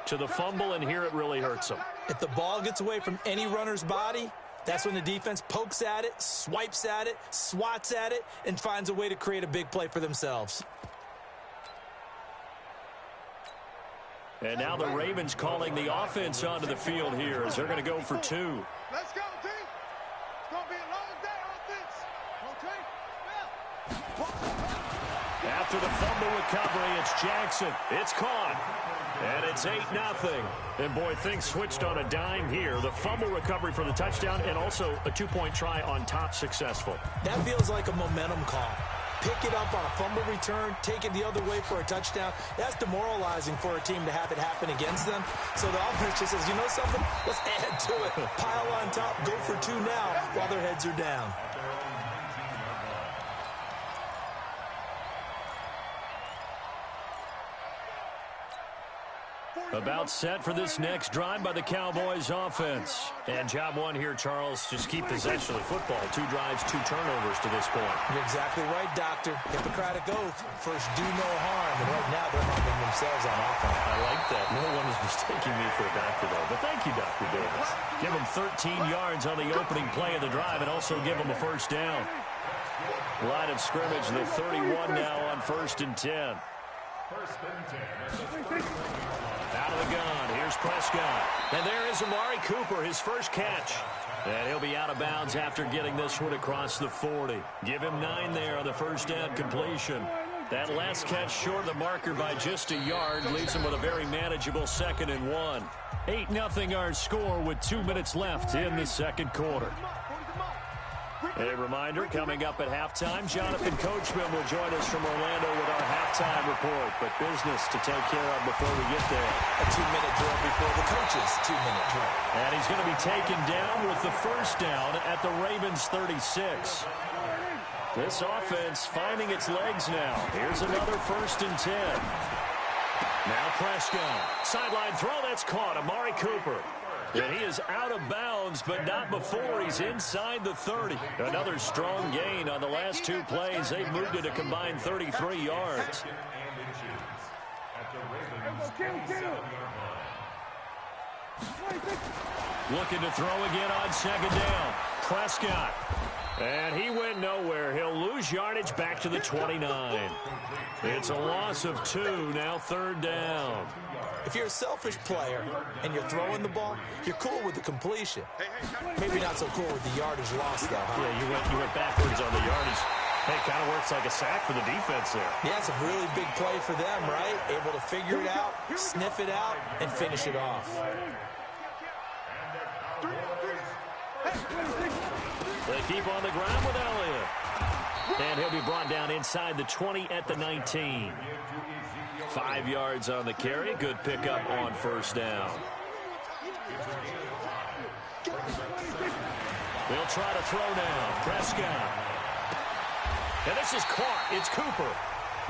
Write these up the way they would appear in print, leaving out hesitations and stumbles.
to the fumble, and here it really hurts them. If the ball gets away from any runner's body, that's when the defense pokes at it, swipes at it, swats at it, and finds a way to create a big play for themselves. And now the Ravens calling the offense onto the field here as they're going to go for 2. Let's go, team. It's going to be a long day offense. After the fumble recovery, it's Jackson. It's caught. And it's 8-0. And, boy, things switched on a dime here. The fumble recovery for the touchdown and also a 2-point try on top successful. That feels like a momentum call. Pick it up on a fumble return, take it the other way for a touchdown. That's demoralizing for a team to have it happen against them. So the offense just says, you know something? Let's add to it. Pile on top, go for 2 now while their heads are down. About set for this next drive by the Cowboys offense. And job one here, Charles, just keep possession of the football. 2 drives, 2 turnovers to this point. You're exactly right, Doctor. Hippocratic oath. First, do no harm. And right now, they're harming themselves on offense. I like that. No one is mistaking me for a doctor, though. But thank you, Dr. Davis. Give them 13 yards on the opening play of the drive and also give them a first down. Line of scrimmage, the 31 now on 1st and 10. Out of the gun, here's Prescott. And there is Amari Cooper, his first catch. And he'll be out of bounds after getting this one across the 40. Give him 9 there on the first down completion. That last catch short of the marker by just a yard leaves him with a very manageable 2nd and 1. 8-0 our score with 2 minutes left in the second quarter. A reminder, coming up at halftime, Jonathan Coachman will join us from Orlando with our halftime report. But business to take care of before we get there. A 2-minute drill before the coaches' 2-minute drill. And he's going to be taken down with the first down at the Ravens 36. This offense finding its legs now. Here's another 1st and 10. Now Prescott. Sideline throw, that's caught. Amari Cooper. And he is out of bounds, but not before he's inside the 30. Another strong gain on the last 2 plays. They've moved it a combined 33 yards. Looking to throw again on 2nd down. Prescott. And he went nowhere. He'll lose yardage back to the 29. It's a loss of 2, now 3rd down. If you're a selfish player and you're throwing the ball, you're cool with the completion. Maybe not so cool with the yardage loss, though, huh? Yeah, you went backwards on the yardage. Hey, kind of works like a sack for the defense there. Yeah, it's a really big play for them, right? Able to figure it out, sniff it out, and finish it off. They keep on the ground with Elliott. And he'll be brought down inside the 20 at the 19. 5 yards on the carry. Good pickup on first down. They'll try to throw now. Prescott. And this is caught. It's Cooper.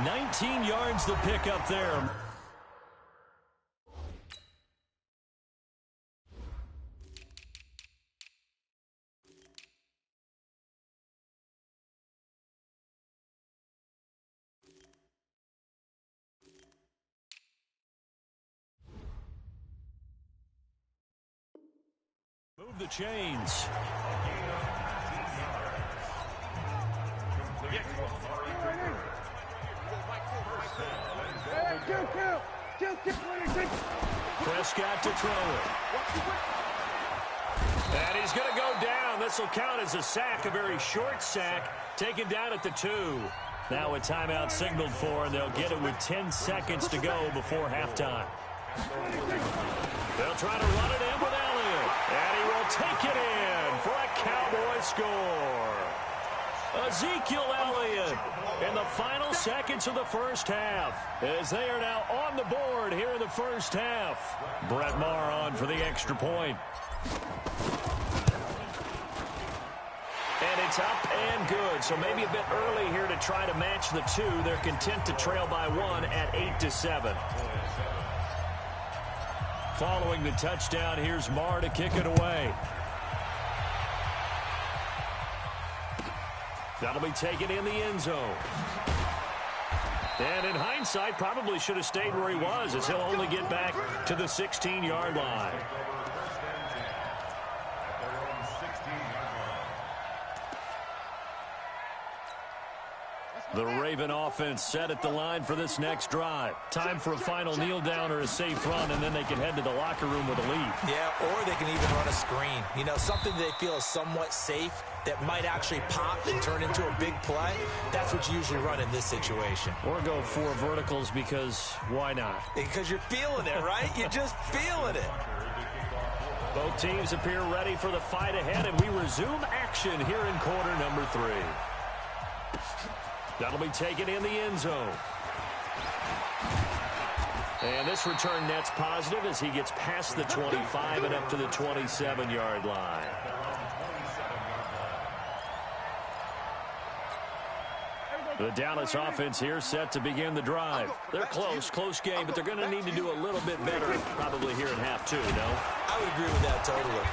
19 yards the pickup there. Move the chains. Prescott to throw it. And he's going to go down. This will count as a sack, a very short sack, taken down at the 2. Now a timeout signaled for, and they'll get it with 10 seconds to go before halftime. They'll try to run it in with Elliott. And he will take it in for a Cowboy score. Ezekiel Elliott in the final seconds of the first half as they are now on the board here in the first half. Brett Maher on for the extra point. And it's up and good. So maybe a bit early here to try to match the 2. They're content to trail by 1 at 8-7. Following the touchdown, here's Maher to kick it away. That'll be taken in the end zone. And in hindsight, probably should have stayed where he was, as he'll only get back to the 16-yard line. The Raven offense set at the line for this next drive. Time for a final kneel down or a safe run, and then they can head to the locker room with a lead. Yeah, or they can even run a screen. You know, something they feel is somewhat safe that might actually pop and turn into a big play. That's what you usually run in this situation. Or go 4 verticals, because why not? Because you're feeling it, right? You're just feeling it. Both teams appear ready for the fight ahead, and we resume action here in quarter number 3. That'll be taken in the end zone. And this return net's positive as he gets past the 25 and up to the 27-yard line. The Dallas offense here set to begin the drive. They're close game, but they're going to need to do a little bit better probably here in half 2, no? I would agree with that totally.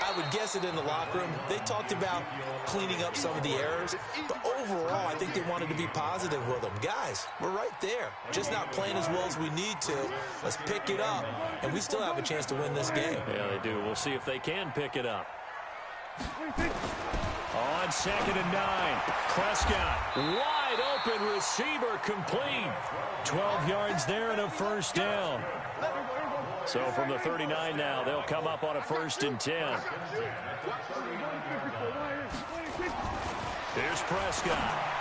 I would guess it in the locker room. They talked about cleaning up some of the errors, but overall, I think they wanted to be positive with them. Guys, we're right there. Just not playing as well as we need to. Let's pick it up, and we still have a chance to win this game. Yeah, they do. We'll see if they can pick it up. On 2nd and 9, Prescott, wide open receiver, complete. 12 yards there and a first down. So from the 39 now, they'll come up on a 1st and 10. Here's Prescott.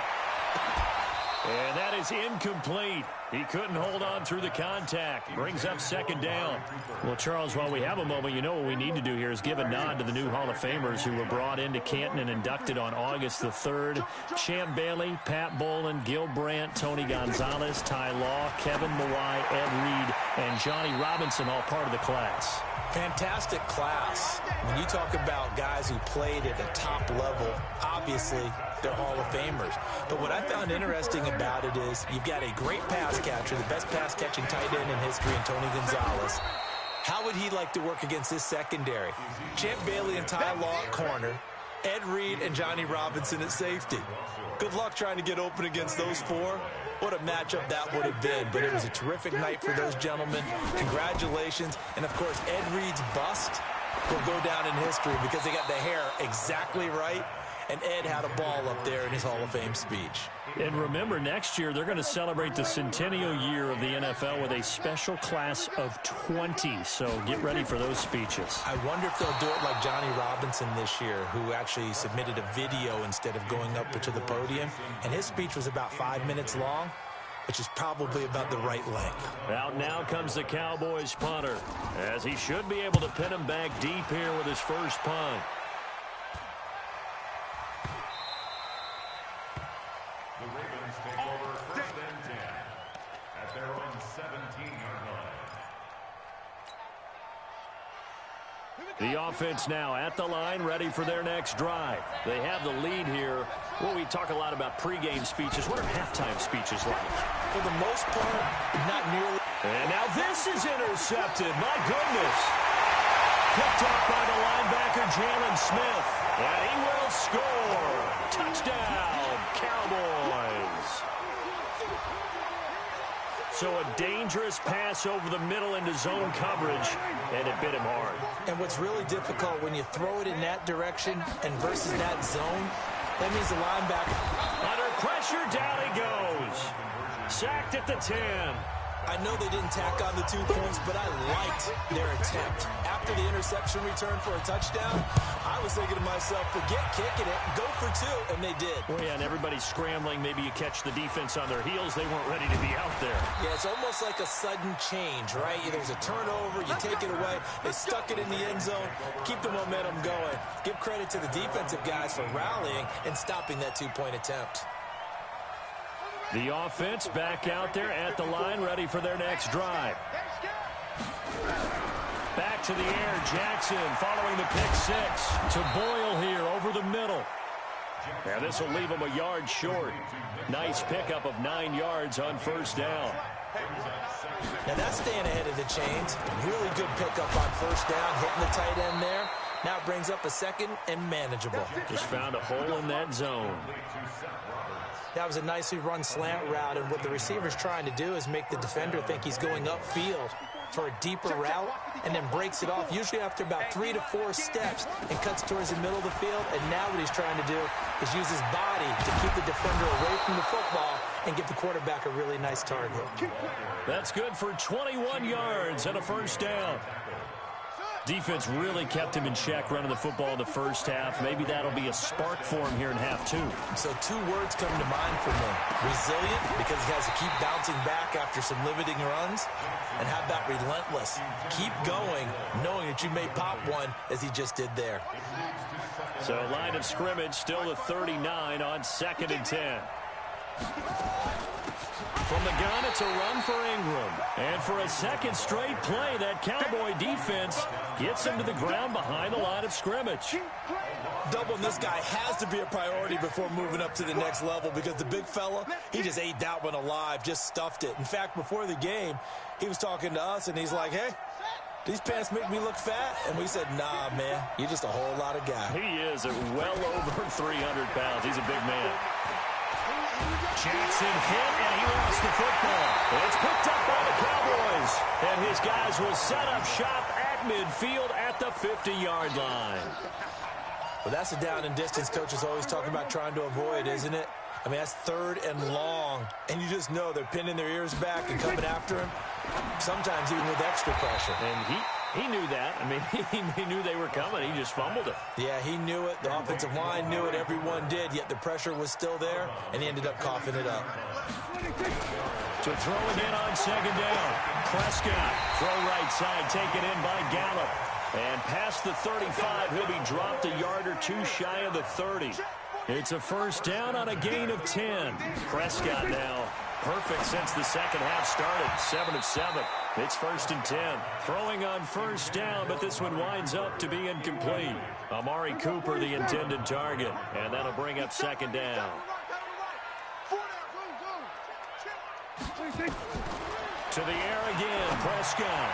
And that is incomplete. He couldn't hold on through the contact. Brings up 2nd down. Well, Charles, while we have a moment, you know what we need to do here is give a nod to the new Hall of Famers who were brought into Canton and inducted on August the 3rd. Champ Bailey, Pat Bolin, Gil Brandt, Tony Gonzalez, Ty Law, Kevin Mawai, Ed Reed, and Johnny Robinson, all part of the class. Fantastic class. When you talk about guys who played at the top level, obviously they're Hall of Famers. But what I found interesting about it is you've got a great pass catcher, the best pass-catching tight end in history, in Tony Gonzalez. How would he like to work against this secondary? Champ Bailey and Ty Law at corner, Ed Reed and Johnny Robinson at safety. Good luck trying to get open against those 4. What a matchup that would have been. But it was a terrific night for those gentlemen. Congratulations. And, of course, Ed Reed's bust will go down in history because they got the hair exactly right. And Ed had a ball up there in his Hall of Fame speech. And remember, next year, they're going to celebrate the centennial year of the NFL with a special class of 20. So get ready for those speeches. I wonder if they'll do it like Johnny Robinson this year, who actually submitted a video instead of going up to the podium. And his speech was about 5 minutes long, which is probably about the right length. Out now comes the Cowboys punter, as he should be able to pin him back deep here with his first punt. The Ravens take over 1st and 10 at their own 17-yard line. The offense now at the line, ready for their next drive. They have the lead here. Well, we talk a lot about pregame speeches. What are halftime speeches like? For the most part, not nearly. And now this is intercepted. My goodness. Picked up by the linebacker, Jalen Smith. And he will score. Touchdown, Cowboys. So a dangerous pass over the middle into zone coverage, and it bit him hard. And what's really difficult when you throw it in that direction and versus that zone, that means the linebacker. Under pressure, down he goes. Sacked at the 10. I know they didn't tack on the 2 points, but I liked their attempt. After the interception return for a touchdown, I was thinking to myself, forget kicking it, go for 2, and they did. Well, yeah, and everybody's scrambling. Maybe you catch the defense on their heels. They weren't ready to be out there. Yeah, it's almost like a sudden change, right? There's a turnover, you take it away, they stuck it in the end zone, keep the momentum going. Give credit to the defensive guys for rallying and stopping that 2-point attempt. The offense back out there at the line, ready for their next drive. Back to the air, Jackson following the pick 6 to Boyle here over the middle. And this will leave him a yard short. Nice pickup of 9 yards on first down. Now that's staying ahead of the chains. Really good pickup on first down, hitting the tight end there. Now it brings up a second and manageable. Just found a hole in that zone. That was a nicely run slant route, and what the receiver's trying to do is make the defender think he's going upfield for a deeper route, and then breaks it off, usually after about 3 to 4 steps, and cuts towards the middle of the field. And now what he's trying to do is use his body to keep the defender away from the football and give the quarterback a really nice target. That's good for 21 yards and a first down. Defense really kept him in check running the football in the first half. Maybe that'll be a spark for him here in half 2. So 2 words come to mind for me. Resilient, because he has to keep bouncing back after some limiting runs. And how about relentless? Keep going, knowing that you may pop one, as he just did there. So line of scrimmage still the 39 on 2nd and 10. From the gun, it's a run for Ingram. And for a second straight play, that Cowboy defense gets him to the ground behind the line of scrimmage. Doubling this guy has to be a priority before moving up to the next level, because the big fella, he just ate that one alive, just stuffed it. In fact, before the game, he was talking to us, and he's like, hey, these pants make me look fat? And we said, nah, man, you're just a whole lot of guy. He is well over 300 pounds. He's a big man. Jackson hit, and he lost the football. It's picked up by the Cowboys. And his guys will set up shop at midfield at the 50-yard line. Well, that's a down and distance coaches always talk about trying to avoid, isn't it? I mean, that's 3rd and long, and you just know they're pinning their ears back and coming after him, sometimes even with extra pressure. And he knew that. I mean, he knew they were coming. He just fumbled it. Yeah, he knew it. The offensive line knew it. Everyone did, yet the pressure was still there, and he ended up coughing it up. To throw again on 2nd down. Prescott, throw right side, taken in by Gallup. And past the 35, he'll be dropped a yard or 2 shy of the 30. It's a first down on a gain of 10. Prescott now perfect since the second half started. 7 of 7. It's 1st and 10. Throwing on first down, but this one winds up to be incomplete. Amari Cooper, the intended target. And that'll bring up 2nd down. To the air again, Prescott.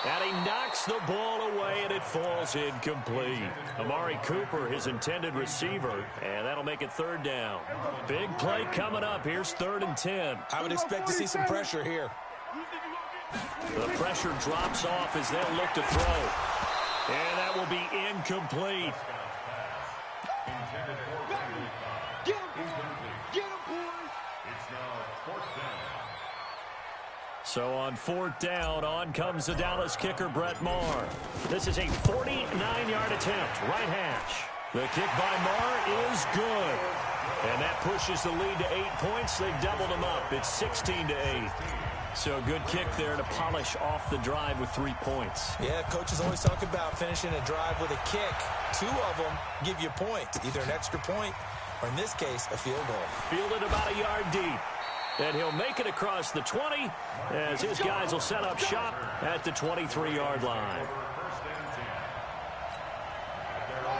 And he knocks the ball away, and it falls incomplete. Amari Cooper, his intended receiver, and that'll make it 3rd down. Big play coming up. Here's 3rd and 10. I would expect to see some pressure here. The pressure drops off as they'll look to throw. And that will be incomplete. So on 4th down, on comes the Dallas kicker, Brett Maher. This is a 49-yard attempt, right hash. The kick by Maher is good. And that pushes the lead to 8 points. They've doubled them up. It's 16-8. So a good kick there to polish off the drive with 3 points. Yeah, coaches always talk about finishing a drive with a kick. 2 of them give you points, either an extra point or, in this case, a field goal. Fielded about a yard deep. And he'll make it across the 20 as his guys will set up shop at the 23-yard line.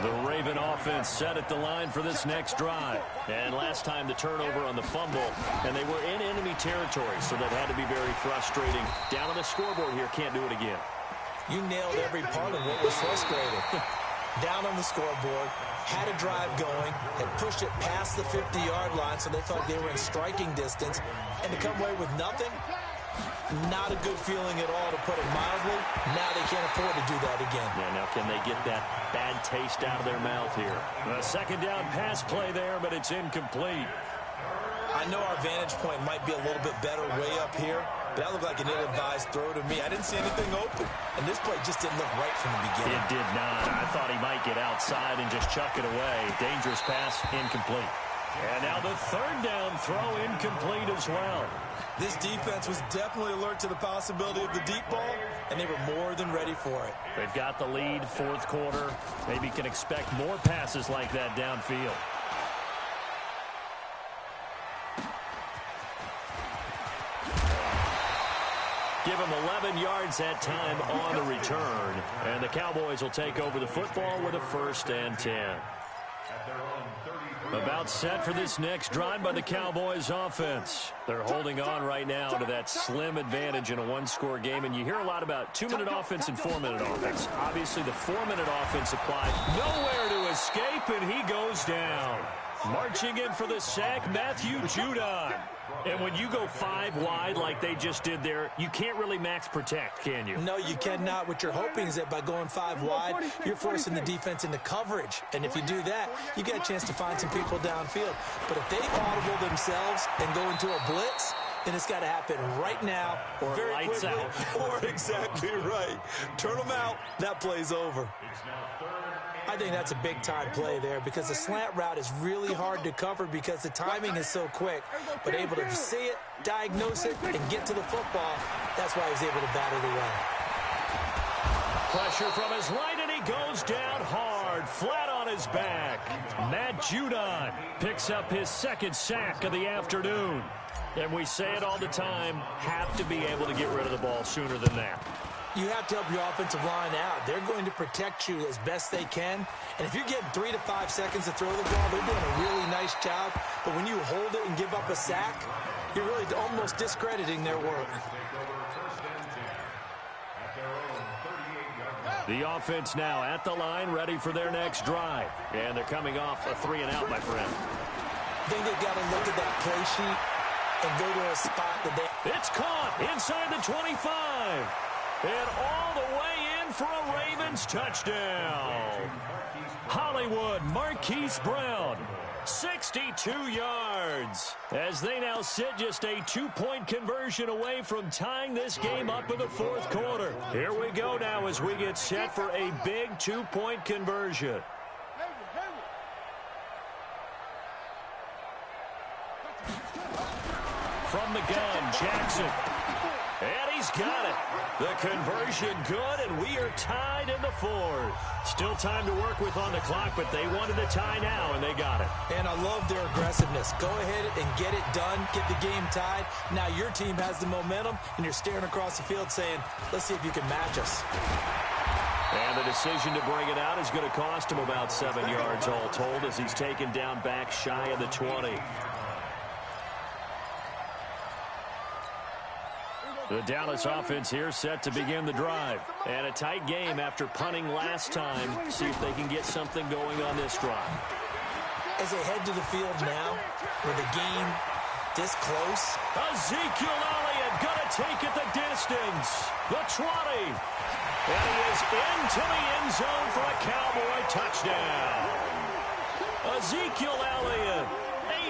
The Raven offense set at the line for this next drive. And last time the turnover on the fumble, and they were in enemy territory, so that had to be very frustrating. Down on the scoreboard here, can't do it again. You nailed every part of what was frustrating. Down on the scoreboard, had a drive going, had pushed it past the 50-yard line, so they thought they were in striking distance, and to come away with nothing, not a good feeling at all, to put it mildly. Now they can't afford to do that again. Yeah, now can they get that bad taste out of their mouth here? A 2nd down pass play there, but it's incomplete. I know our vantage point might be a little bit better way up here, but that looked like an ill-advised throw to me. I didn't see anything open, and this play just didn't look right from the beginning. It did not. I thought he might get outside and just chuck it away. Dangerous pass, incomplete. And now the 3rd down throw, incomplete as well. This defense was definitely alert to the possibility of the deep ball, and they were more than ready for it. They've got the lead, 4th quarter. Maybe can expect more passes like that downfield. Give him 11 yards that time on the return. And the Cowboys will take over the football with a 1st and 10. At their own 33. About set for this next drive by the Cowboys offense. They're holding on right now to that slim advantage in a one-score game, and you hear a lot about 2-minute offense and 4-minute offense. Obviously, the 4-minute offense applied. Nowhere to escape, and he goes down. Marching in for the sack, Matthew Judon. And when you go 5 wide like they just did there, you can't really max protect, can you? No, you cannot. What you're hoping is that by going 5 wide, you're forcing the defense into coverage. And if you do that, you get a chance to find some people downfield. But if they audible themselves and go into a blitz, then it's got to happen right now, or very lights quickly, out. Or exactly right. Turn them out, that play's over. I think that's a big-time play there because the slant route is really hard to cover because the timing is so quick. But able to see it, diagnose it, and get to the football, that's why he's able to bat it away. Pressure from his right, and he goes down hard, flat on his back. Matt Judon picks up his second sack of the afternoon. And we say it all the time, have to be able to get rid of the ball sooner than that. You have to help your offensive line out. They're going to protect you as best they can. And if you're getting 3 to 5 seconds to throw the ball, they're doing a really nice job. But when you hold it and give up a sack, you're really almost discrediting their work. The offense now at the line, ready for their next drive. And they're coming off a 3-and-out, my friend. I think they've got to look at that play sheet and go to a spot that they... It's caught inside the 25. And all the way in for a Ravens touchdown. Hollywood Marquise Brown, 62 yards. As they now sit just a 2-point conversion away from tying this game up in the fourth quarter. Here we go now as we get set for a big 2-point conversion. From the gun, Jackson. And he's got it. The conversion good, and we are tied in the fourth. Still time to work with on the clock, but they wanted the tie now, and they got it. And I love their aggressiveness. Go ahead and get it done. Get the game tied. Now your team has the momentum, and you're staring across the field saying, let's see if you can match us. And the decision to bring it out is going to cost him about 7 yards all told as he's taken down back shy of the 20. The Dallas offense here set to begin the drive. And a tight game after punting last time. See if they can get something going on this drive. As they head to the field now, with the game this close. Ezekiel Elliott going to take it the distance. The 20. And he is into the end zone for a Cowboy touchdown. Ezekiel Elliott,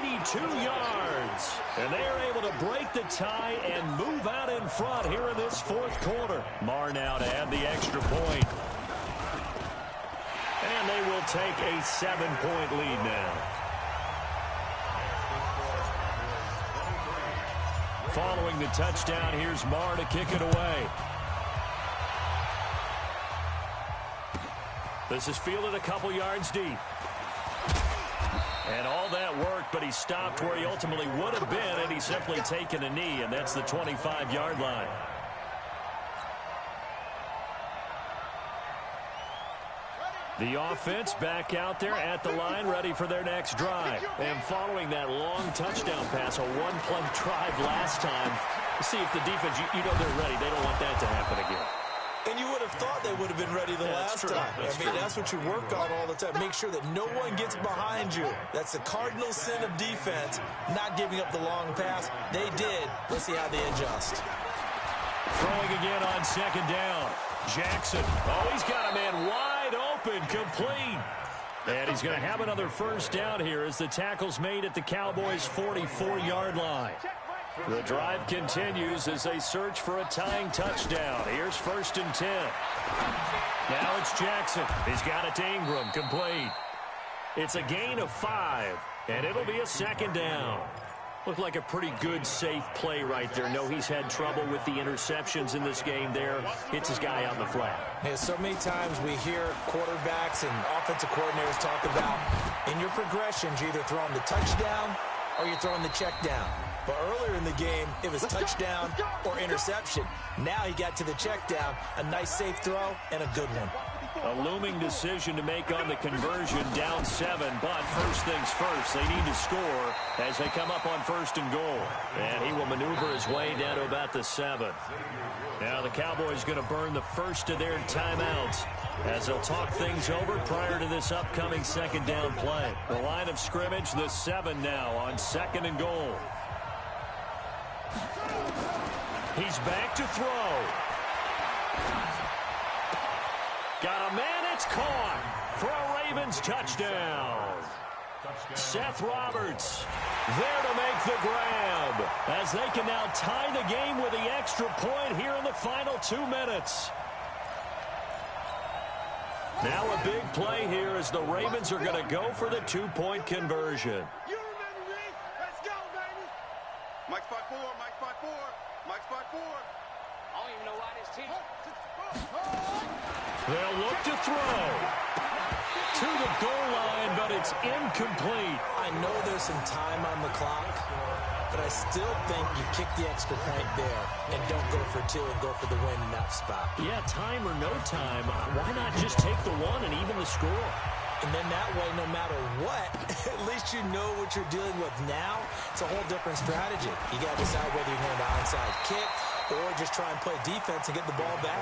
82 yards. And they are able to break the tie and move out in front here in this fourth quarter. Marr now to add the extra point. And they will take a 7-point lead now. Following the touchdown, here's Marr to kick it away. This is fielded a couple yards deep. And all that worked, but he stopped where he ultimately would have been, and he's simply taken a knee, and that's the 25-yard line. The offense back out there at the line, ready for their next drive. And following that long touchdown pass, a one-play drive last time, see if the defense, you know they're ready. They don't want that to happen again. And you would have thought they would have been ready the last time. That's what you work on all the time. Make sure that no one gets behind you. That's the cardinal sin of defense, not giving up the long pass. They did. Let's see how they adjust. Throwing again on second down. Jackson. Oh, he's got a man wide open, complete. And he's going to have another first down here as the tackle's made at the Cowboys' 44-yard line. The drive continues as they search for a tying touchdown. Here's 1st and 10. Now it's Jackson. He's got it to Ingram, complete. It's a gain of 5, and it'll be a second down. Looked like a pretty good, safe play right there. No, he's had trouble with the interceptions in this game there. Hits his guy out in the flat. Yeah, so many times we hear quarterbacks and offensive coordinators talk about in your progressions, you're either throwing the touchdown or you're throwing the check down. But earlier in the game, it was touchdown or interception. Now he got to the check down, a nice safe throw, and a good one. A looming decision to make on the conversion, down 7. But first things first, they need to score as they come up on 1st and goal. And he will maneuver his way down to about the 7. Now the Cowboys going to burn the first of their timeouts as they'll talk things over prior to this upcoming 2nd down play. The line of scrimmage, the 7 now on 2nd and goal. He's back to throw. Got a man, it's caught for a Ravens touchdown. Seth Roberts there to make the grab as they can now tie the game with the extra point here in the final 2 minutes. Now a big play here as the Ravens are going to go for the 2-point conversion. You remember me? Let's go, baby. Mike 5-4, Mike 5-4, Mike 5-4. I don't even know why this team. They'll look to throw to the goal line, but it's incomplete. I know there's some time on the clock, but I still think you kick the extra point there and don't go for 2 and go for the win in that spot. Yeah, time or no time, why not just take the 1 and even the score? And then that way, no matter what, at least you know what you're dealing with now. It's a whole different strategy. You got to decide whether you're going to onside kick or just try and play defense and get the ball back.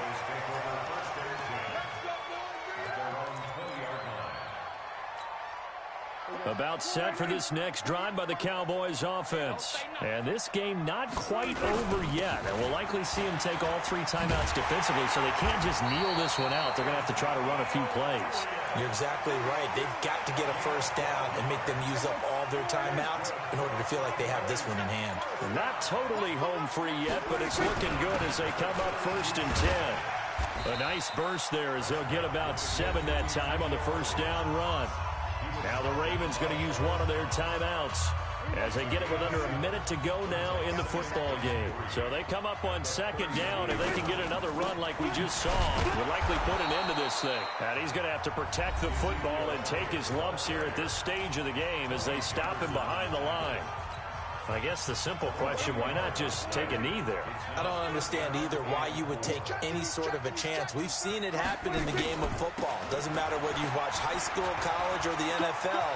About set for this next drive by the Cowboys offense. And this game not quite over yet. And we'll likely see them take all 3 timeouts defensively, so they can't just kneel this one out. They're going to have to try to run a few plays. You're exactly right. They've got to get a first down and make them use up all their timeouts in order to feel like they have this one in hand. Not totally home free yet, but it's looking good as they come up 1st and 10. A nice burst there as they'll get about 7 that time on the first down run. Now the Ravens going to use one of their timeouts as they get it with under a minute to go now in the football game. So they come up on 2nd down. If they can get another run like we just saw, would likely put an end to this thing. And he's going to have to protect the football and take his lumps here at this stage of the game as they stop him behind the line. I guess the simple question, why not just take a knee there? I don't understand either why you would take any sort of a chance. We've seen it happen in the game of football. Doesn't matter whether you watch high school, college, or the NFL.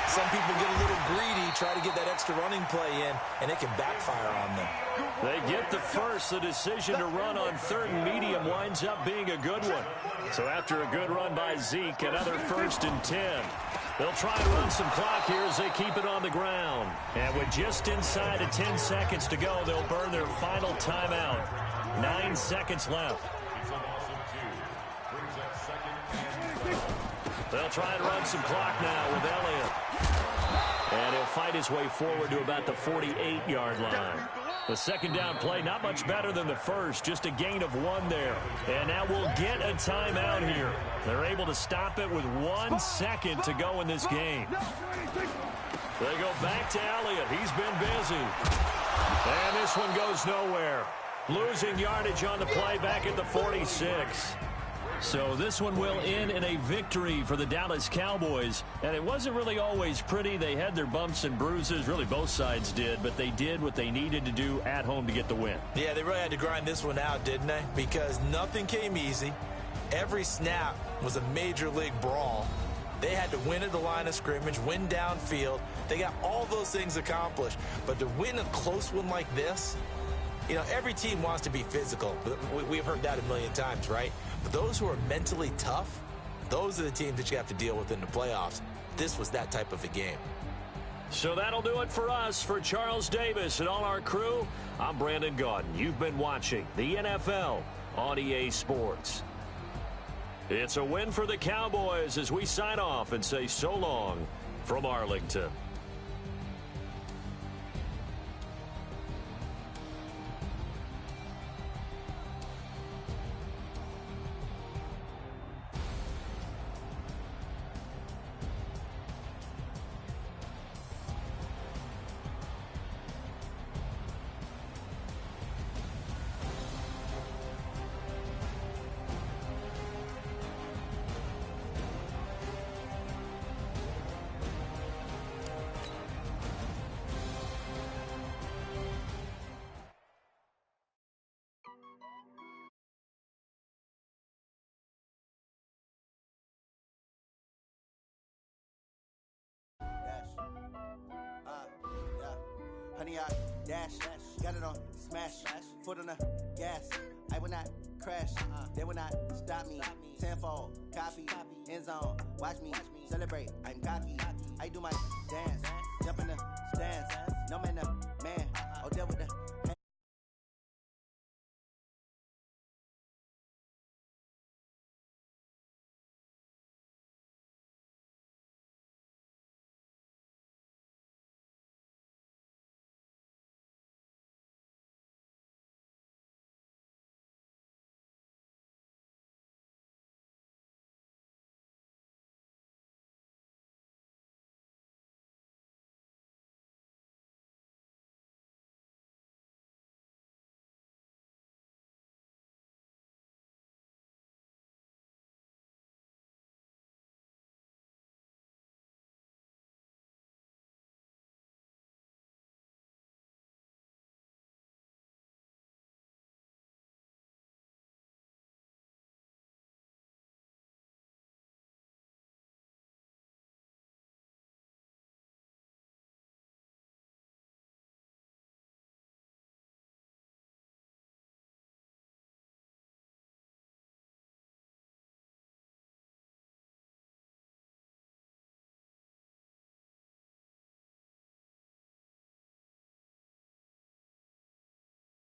Some people get a little greedy, try to get that extra running play in, and it can backfire on them. They get the first. The decision to run on 3rd and medium winds up being a good one. So after a good run by Zeke, another 1st and 10. They'll try to run some clock here as they keep it on the ground. And with just inside of 10 seconds to go, they'll burn their final timeout. 9 seconds left. They'll try and run some clock now with Elliott. And he'll fight his way forward to about the 48-yard line. The 2nd down play, not much better than the first, just a gain of 1 there. And now we'll get a timeout here. They're able to stop it with 1 second to go in this game. They go back to Elliott. He's been busy. And this one goes nowhere. Losing yardage on the play back at the 46. So this one will end in a victory for the Dallas Cowboys. And it wasn't really always pretty. They had their bumps and bruises. Really, both sides did. But they did what they needed to do at home to get the win. Yeah, they really had to grind this one out, didn't they? Because nothing came easy. Every snap was a major league brawl. They had to win at the line of scrimmage, win downfield. They got all those things accomplished. But to win a close one like this, you know, every team wants to be physical. We've heard that a million times, right? But those who are mentally tough, those are the teams that you have to deal with in the playoffs. This was that type of a game. So that'll do it for us. For Charles Davis and all our crew, I'm Brandon Gaudin. You've been watching the NFL on EA Sports. It's a win for the Cowboys as we sign off and say so long from Arlington. Running yard, dash, got it on, smash, foot on the gas. I will not crash, they will not stop me. Tenfold, copy, end zone, watch me celebrate. I'm cocky, I do my dance, jump in the stands. No man, man, oh, there with the